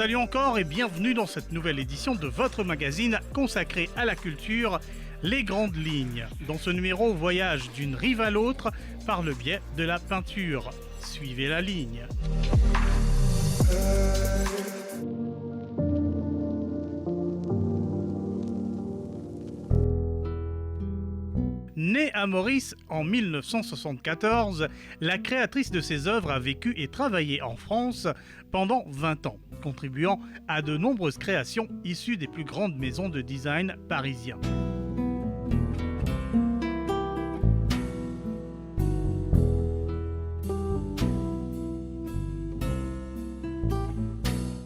Salut encore et bienvenue dans cette nouvelle édition de votre magazine consacré à la culture, Les Grandes Lignes. Dans ce numéro, voyage d'une rive à l'autre par le biais de la peinture. Suivez la ligne. Née à Maurice en 1974, la créatrice de ses œuvres a vécu et travaillé en France pendant 20 ans, contribuant à de nombreuses créations issues des plus grandes maisons de design parisiens.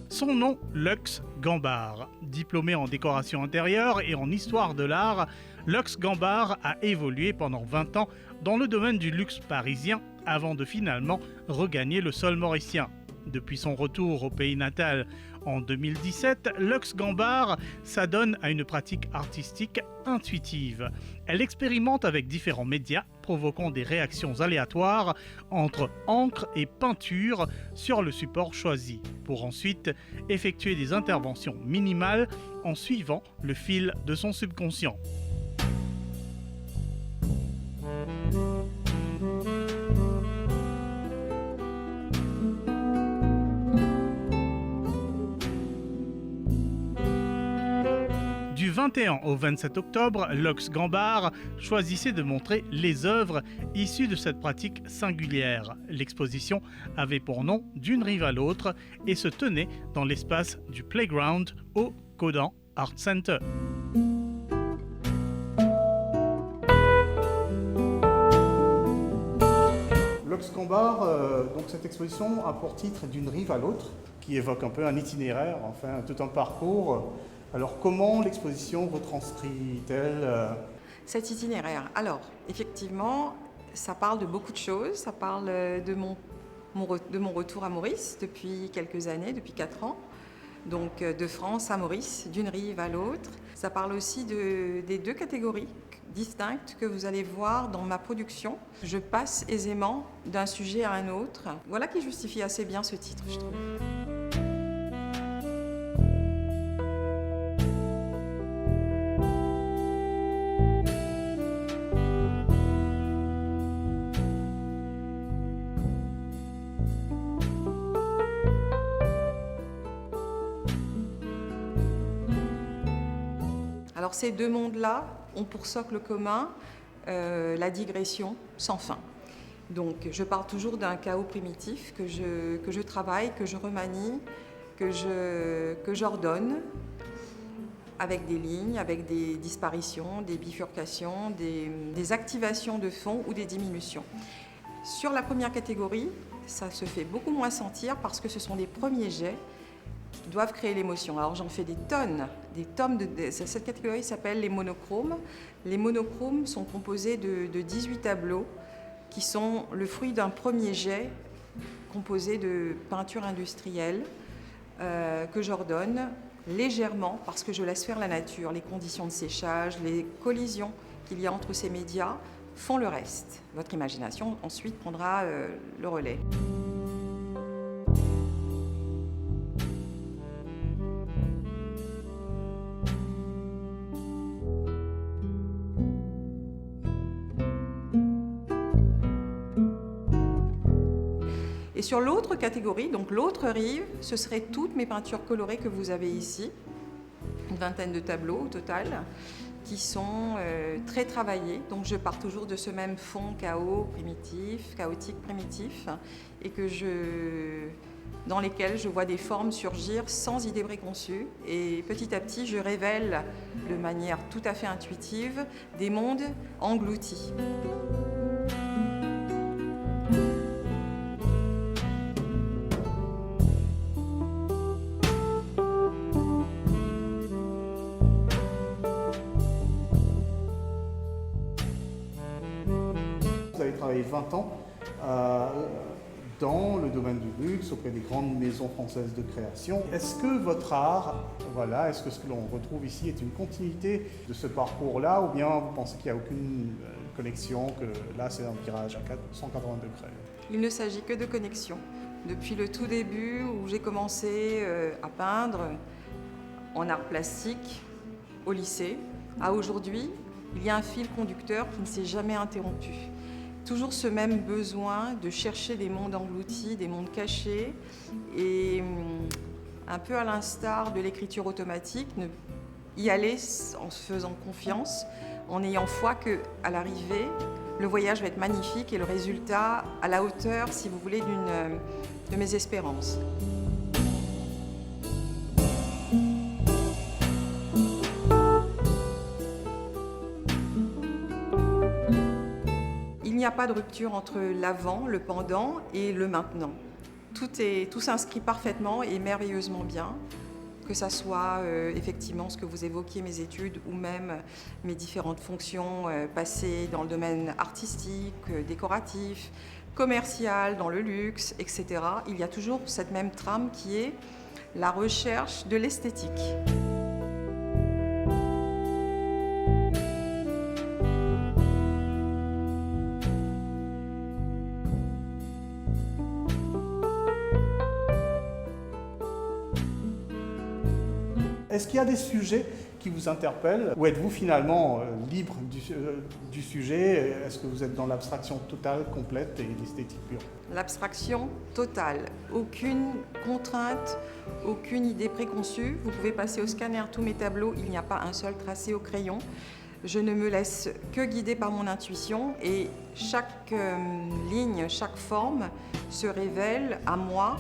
Son nom, Luxe Gambard. Diplômé en décoration intérieure et en histoire de l'art, Luxe Gambard a évolué pendant 20 ans dans le domaine du luxe parisien avant de finalement regagner le sol mauricien. Depuis son retour au pays natal en 2017, Luxe Gambard s'adonne à une pratique artistique intuitive. Elle expérimente avec différents médias, provoquant des réactions aléatoires entre encre et peinture sur le support choisi, pour ensuite effectuer des interventions minimales en suivant le fil de son subconscient. Du 21 au 27 octobre, Luxe Gambard choisissait de montrer les œuvres issues de cette pratique singulière. L'exposition avait pour nom D'une rive à l'autre et se tenait dans l'espace du Playground au Codan Art Center. Luxe Gambard, donc cette exposition a pour titre D'une rive à l'autre, qui évoque un peu un itinéraire, enfin tout un parcours. Alors comment l'exposition retranscrit-elle cet itinéraire? Alors, effectivement, ça parle de beaucoup de choses. Ça parle de mon retour à Maurice depuis quelques années, depuis 4 ans. Donc de France à Maurice, d'une rive à l'autre. Ça parle aussi des deux catégories distinctes que vous allez voir dans ma production. Je passe aisément d'un sujet à un autre. Voilà qui justifie assez bien ce titre, je trouve. Alors ces deux mondes-là ont pour socle commun la digression sans fin. Donc je parle toujours d'un chaos primitif que je travaille, que je remanie, que j'ordonne avec des lignes, avec des disparitions, des bifurcations, des activations de fond ou des diminutions. Sur la première catégorie, ça se fait beaucoup moins sentir parce que ce sont des premiers jets qui doivent créer l'émotion. Alors j'en fais des tonnes. Cette catégorie s'appelle les monochromes. Les monochromes sont composés de 18 tableaux qui sont le fruit d'un premier jet composé de peinture industrielle que j'ordonne légèrement parce que je laisse faire la nature. Les conditions de séchage, les collisions qu'il y a entre ces médias font le reste. Votre imagination ensuite prendra le relais. Et sur l'autre catégorie, donc l'autre rive, ce seraient toutes mes peintures colorées que vous avez ici, une vingtaine de tableaux au total, qui sont très travaillés. Donc je pars toujours de ce même fond chaotique primitif, et dans lesquels je vois des formes surgir sans idée préconçue. Et petit à petit, je révèle de manière tout à fait intuitive des mondes engloutis. Vous avez travaillé 20 ans dans le domaine du luxe, auprès des grandes maisons françaises de création. Est-ce que votre art, est-ce que ce que l'on retrouve ici est une continuité de ce parcours-là, ou bien vous pensez qu'il n'y a aucune connexion, que là c'est un virage à 180 degrés? Il ne s'agit que de connexion. Depuis le tout début où j'ai commencé à peindre en art plastique au lycée, à aujourd'hui, il y a un fil conducteur qui ne s'est jamais interrompu. Toujours ce même besoin de chercher des mondes engloutis, des mondes cachés, et un peu à l'instar de l'écriture automatique, y aller en se faisant confiance, en ayant foi qu'à l'arrivée, le voyage va être magnifique et le résultat à la hauteur, si vous voulez, de mes espérances. Il n'y a pas de rupture entre l'avant, le pendant et le maintenant. Tout s'inscrit parfaitement et merveilleusement bien, que ça soit effectivement ce que vous évoquiez, mes études, ou même mes différentes fonctions passées dans le domaine artistique, décoratif, commercial, dans le luxe, etc. Il y a toujours cette même trame qui est la recherche de l'esthétique. Est-ce qu'il y a des sujets qui vous interpellent ou êtes-vous finalement libre du sujet? Est-ce que vous êtes dans l'abstraction totale, complète et l'esthétique pure? L'abstraction totale, aucune contrainte, aucune idée préconçue. Vous pouvez passer au scanner tous mes tableaux, il n'y a pas un seul tracé au crayon. Je ne me laisse que guider par mon intuition et chaque ligne, chaque forme se révèle à moi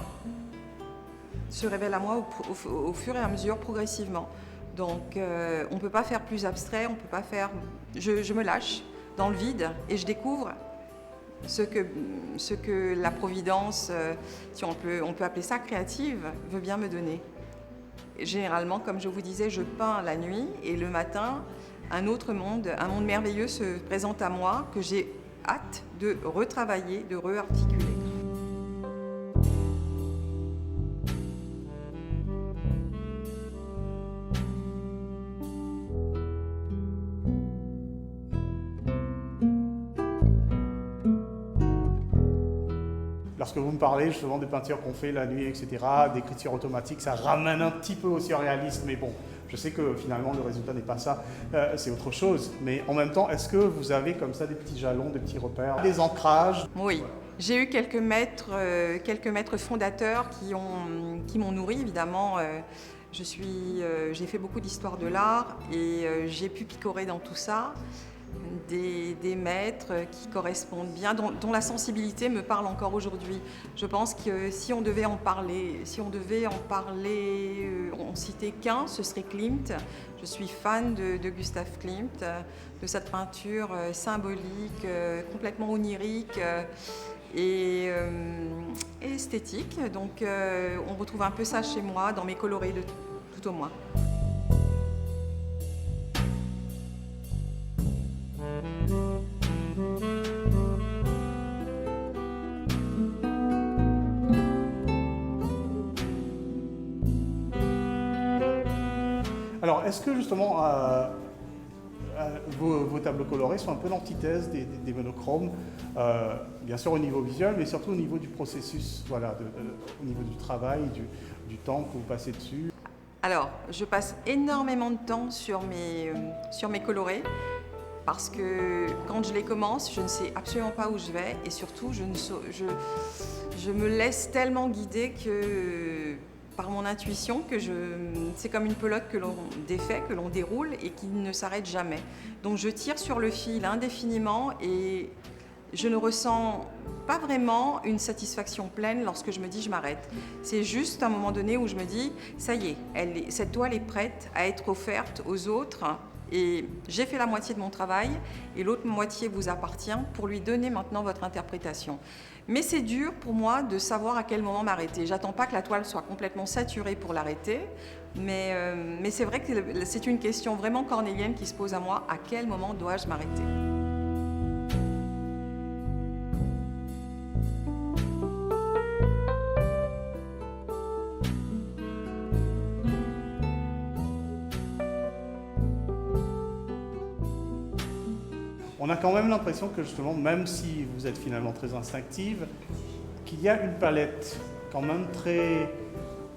au fur et à mesure, progressivement. Donc on ne peut pas faire plus abstrait, on peut pas faire... Je me lâche dans le vide et je découvre ce que la providence, si on peut appeler ça créative, veut bien me donner. Et généralement, comme je vous disais, je peins la nuit et le matin, un autre monde, un monde merveilleux se présente à moi que j'ai hâte de retravailler, de réarticuler. Lorsque vous me parlez justement des peintures qu'on fait la nuit, etc., d'écriture automatique, ça ramène un petit peu au surréalisme, mais bon, je sais que finalement le résultat n'est pas ça, c'est autre chose. Mais en même temps, est-ce que vous avez comme ça des petits jalons, des petits repères, des ancrages? Oui, j'ai eu quelques maîtres fondateurs qui m'ont nourri, évidemment. J'ai fait beaucoup d'histoire de l'art et j'ai pu picorer dans tout ça. Des maîtres qui correspondent bien, dont la sensibilité me parle encore aujourd'hui. Je pense que si on devait en parler, en citer qu'un, ce serait Klimt. Je suis fan de Gustav Klimt, de cette peinture symbolique, complètement onirique et esthétique. Donc on retrouve un peu ça chez moi, dans mes colorés tout au moins. Alors, est-ce que justement vos tableaux colorés sont un peu l'antithèse des monochromes, bien sûr au niveau visuel, mais surtout au niveau du processus, voilà, au niveau du travail, du temps que vous passez dessus? Alors, je passe énormément de temps sur mes colorés parce que quand je les commence, je ne sais absolument pas où je vais et surtout, je me laisse tellement guider par mon intuition que c'est comme une pelote que l'on défait, que l'on déroule et qui ne s'arrête jamais. Donc je tire sur le fil indéfiniment et je ne ressens pas vraiment une satisfaction pleine lorsque je me dis je m'arrête. C'est juste à un moment donné où je me dis ça y est, cette toile est prête à être offerte aux autres et j'ai fait la moitié de mon travail et l'autre moitié vous appartient pour lui donner maintenant votre interprétation. Mais c'est dur pour moi de savoir à quel moment m'arrêter. J'attends pas que la toile soit complètement saturée pour l'arrêter, mais c'est vrai que c'est une question vraiment cornélienne qui se pose à moi, à quel moment dois-je m'arrêter ? On a quand même l'impression que justement, même si vous êtes finalement très instinctive, qu'il y a une palette quand même très,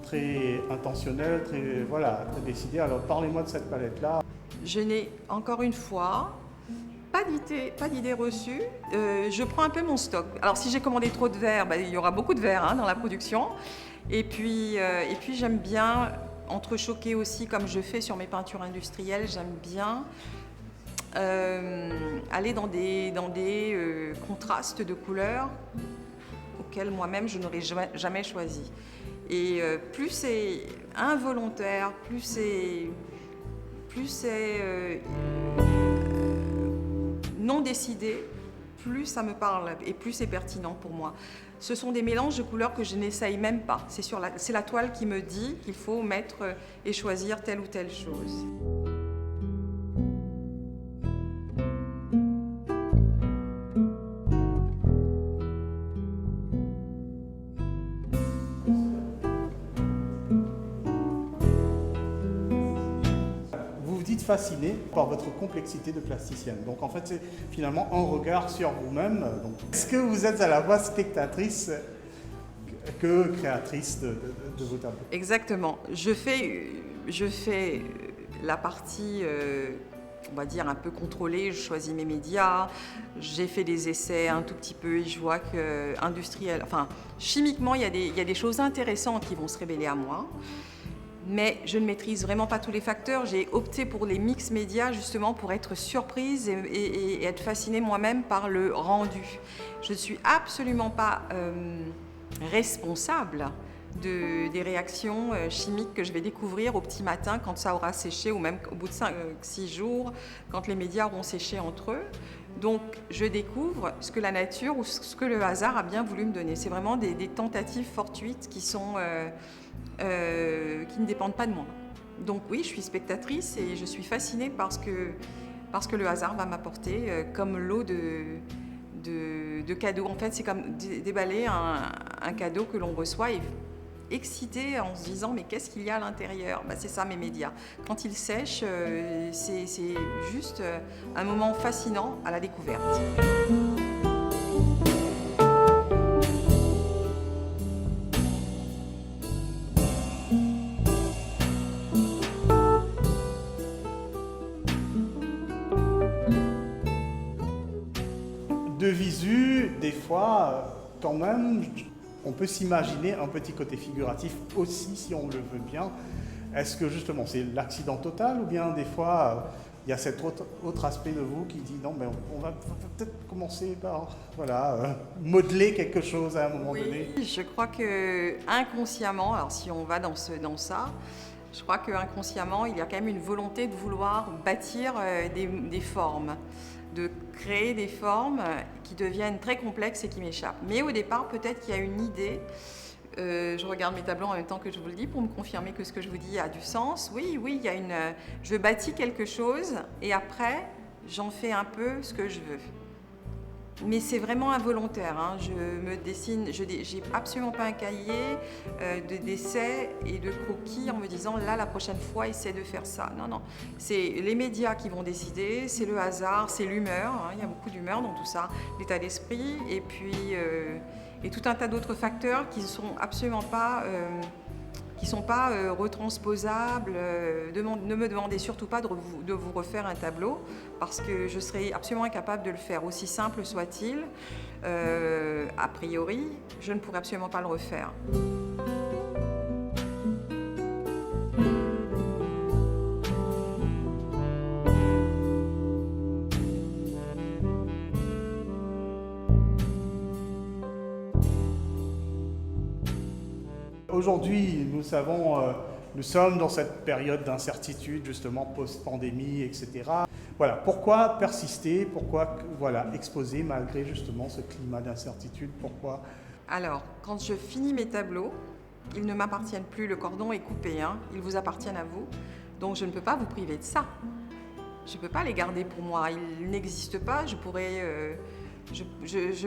très intentionnelle, très, voilà, très décidée. Alors parlez-moi de cette palette-là. Je n'ai encore une fois pas d'idée reçue. Je prends un peu mon stock. Alors si j'ai commandé trop de verre, il y aura beaucoup de verre dans la production. Et puis j'aime bien entrechoquer aussi, comme je fais sur mes peintures industrielles, j'aime bien aller dans des contrastes de couleurs auxquels moi-même je n'aurais jamais choisi. Et plus c'est involontaire, plus c'est non décidé, plus ça me parle et plus c'est pertinent pour moi. Ce sont des mélanges de couleurs que je n'essaye même pas. C'est la toile qui me dit qu'il faut mettre et choisir telle ou telle chose. Fasciné par votre complexité de plasticienne. Donc en fait, c'est finalement un regard sur vous-même. Est-ce que vous êtes à la fois spectatrice que créatrice de vos tableaux? Exactement. Je fais la partie, on va dire, un peu contrôlée. Je choisis mes médias. J'ai fait des essais un tout petit peu et je vois que chimiquement, il y a des choses intéressantes qui vont se révéler à moi. Mais je ne maîtrise vraiment pas tous les facteurs. J'ai opté pour les mix médias justement pour être surprise et être fascinée moi-même par le rendu. Je ne suis absolument pas responsable des réactions chimiques que je vais découvrir au petit matin quand ça aura séché ou même au bout de 5-6 jours quand les médias auront séché entre eux. Donc je découvre ce que la nature ou ce que le hasard a bien voulu me donner. C'est vraiment des tentatives fortuites qui ne dépendent pas de moi. Donc oui, je suis spectatrice et je suis fascinée parce que le hasard va m'apporter comme lot de cadeaux. En fait, c'est comme déballer un cadeau que l'on reçoit et excité en se disant mais qu'est-ce qu'il y a à l'intérieur? C'est ça mes médias. Quand ils sèchent, c'est juste un moment fascinant à la découverte. De visu, des fois, quand même, on peut s'imaginer un petit côté figuratif aussi, si on le veut bien. Est-ce que justement c'est l'accident total ou bien des fois il y a cet autre aspect de vous qui dit non, mais on va peut-être commencer par modeler quelque chose à un moment donné? Je crois que inconsciemment, alors si on va dans ça, je crois qu'inconsciemment il y a quand même une volonté de vouloir bâtir des formes, de créer des formes qui deviennent très complexes et qui m'échappent. Mais au départ, peut-être qu'il y a une idée. Je regarde mes tableaux en même temps que je vous le dis pour me confirmer que ce que je vous dis a du sens. Oui, il y a je bâtis quelque chose et après, j'en fais un peu ce que je veux. Mais c'est vraiment involontaire. Je me dessine, j'ai absolument pas un cahier d'essais et de croquis en me disant là la prochaine fois essaie de faire ça. Non, c'est les médias qui vont décider, c'est le hasard, c'est l'humeur. Il y a beaucoup d'humeur dans tout ça, l'état d'esprit et puis et tout un tas d'autres facteurs qui sont absolument pas retransposables. Ne me demandez surtout pas de vous refaire un tableau parce que je serais absolument incapable de le faire, aussi simple soit-il. A priori, je ne pourrais absolument pas le refaire. Aujourd'hui, nous savons, nous sommes dans cette période d'incertitude, justement post-pandémie, etc. Voilà, pourquoi persister, pourquoi exposer malgré justement ce climat d'incertitude, pourquoi? Alors, quand je finis mes tableaux, ils ne m'appartiennent plus, le cordon est coupé, ils vous appartiennent à vous, donc je ne peux pas vous priver de ça. Je ne peux pas les garder pour moi, ils n'existent pas, je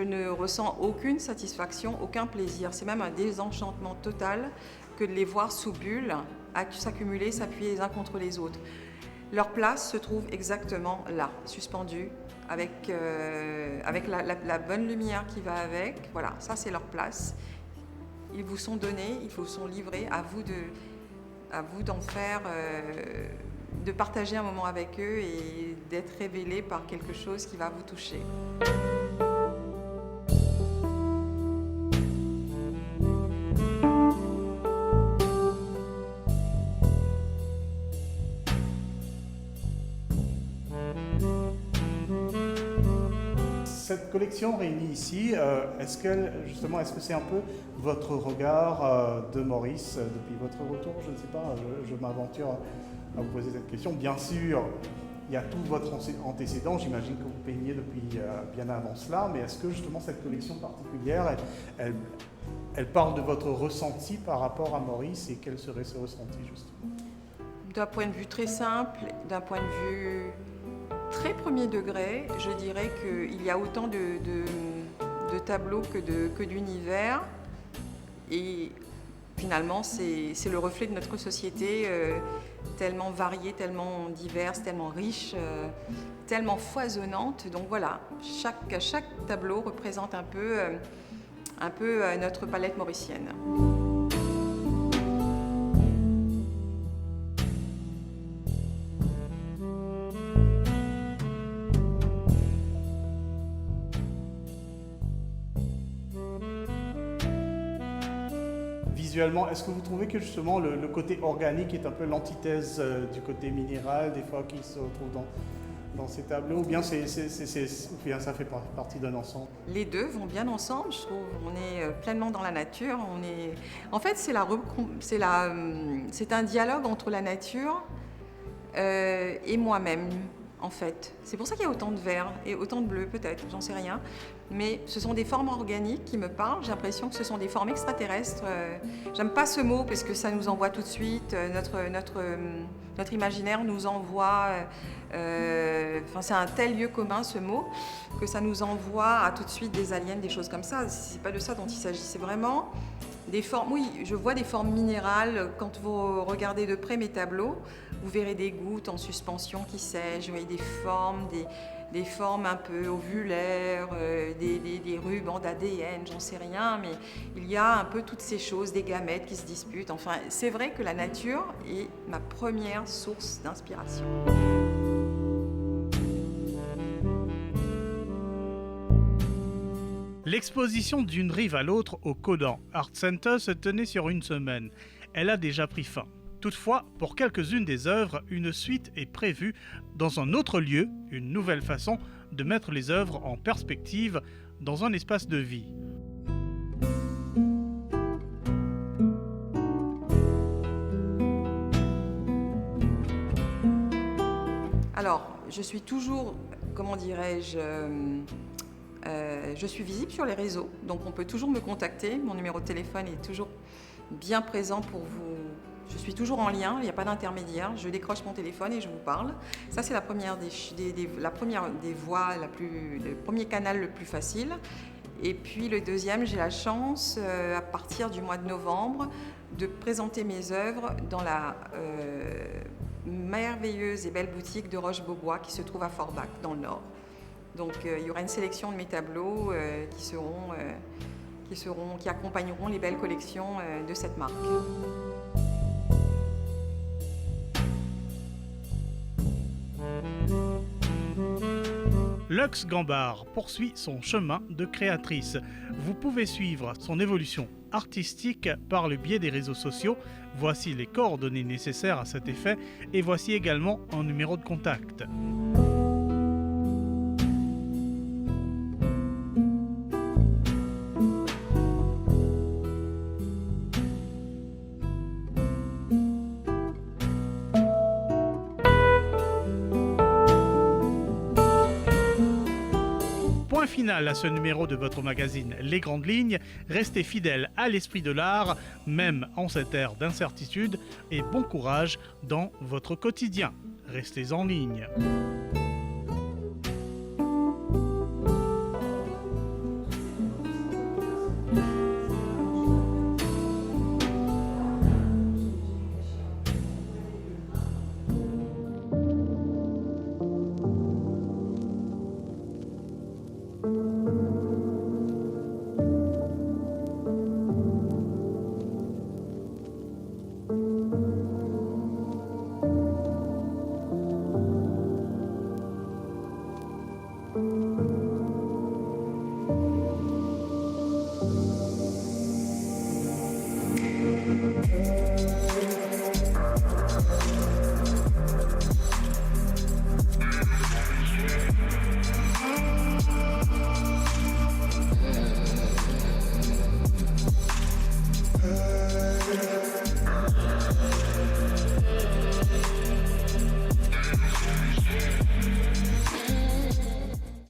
ne ressens aucune satisfaction, aucun plaisir. C'est même un désenchantement total que de les voir sous bulle, s'accumuler, s'appuyer les uns contre les autres. Leur place se trouve exactement là, suspendue, avec la bonne lumière qui va avec. Voilà, ça c'est leur place. ils vous sont donnés, ils vous sont livrés, à vous d'en faire, de partager un moment avec eux et d'être révélé par quelque chose qui va vous toucher. Cette collection réunie ici, est-ce que c'est un peu votre regard de Maurice depuis votre retour? Je ne sais pas, je m'aventure à vous poser cette question. Bien sûr, il y a tout votre antécédent, j'imagine que vous peignez depuis bien avant cela, mais est-ce que justement cette collection particulière, elle parle de votre ressenti par rapport à Maurice, et quel serait ce ressenti justement? D'un point de vue très simple, d'un point de vue très premier degré, je dirais qu'il y a autant de tableaux que d'univers. Et finalement, c'est le reflet de notre société, tellement variée, tellement diverse, tellement riche, tellement foisonnante. Donc voilà, chaque tableau représente un peu notre palette mauricienne. Visuellement, est-ce que vous trouvez que justement le côté organique est un peu l'antithèse du côté minéral, des fois, qui se retrouve dans ces tableaux, ou bien ça fait partie d'un ensemble? Les deux vont bien ensemble, je trouve. On est pleinement dans la nature. En fait, c'est un dialogue entre la nature et moi-même, en fait. C'est pour ça qu'il y a autant de vert et autant de bleu, peut-être, j'en sais rien. Mais ce sont des formes organiques qui me parlent. J'ai l'impression que ce sont des formes extraterrestres. J'aime pas ce mot parce que ça nous envoie tout de suite. Notre imaginaire nous envoie. C'est un tel lieu commun, ce mot, que ça nous envoie à tout de suite des aliens, des choses comme ça. C'est pas de ça dont il s'agit. C'est vraiment des formes. Oui, je vois des formes minérales. Quand vous regardez de près mes tableaux, vous verrez des gouttes en suspension qui sèchent. Vous voyez des formes un peu ovulaires, des rubans d'ADN, j'en sais rien, mais il y a un peu toutes ces choses, des gamètes qui se disputent. Enfin, c'est vrai que la nature est ma première source d'inspiration. L'exposition d'une rive à l'autre au Codan Art Center se tenait sur une semaine. Elle a déjà pris fin. Toutefois, pour quelques-unes des œuvres, une suite est prévue dans un autre lieu, une nouvelle façon de mettre les œuvres en perspective dans un espace de vie. Alors, je suis toujours, comment dirais-je, je suis visible sur les réseaux, donc on peut toujours me contacter. Mon numéro de téléphone est toujours bien présent pour vous. Je suis toujours en lien, il n'y a pas d'intermédiaire. Je décroche mon téléphone et je vous parle. Ça, c'est la première des voies, le premier canal le plus facile. Et puis le deuxième, j'ai la chance, à partir du mois de novembre, de présenter mes œuvres dans la merveilleuse et belle boutique de Roche-Beaubois qui se trouve à Forbach, dans le Nord. Donc il y aura une sélection de mes tableaux qui accompagneront les belles collections de cette marque. Lux Gambard poursuit son chemin de créatrice. Vous pouvez suivre son évolution artistique par le biais des réseaux sociaux. Voici les coordonnées nécessaires à cet effet et voici également un numéro de contact. Point final à ce numéro de votre magazine Les Grandes Lignes. Restez fidèles à l'esprit de l'art, même en cette ère d'incertitude, et bon courage dans votre quotidien. Restez en ligne. Merci.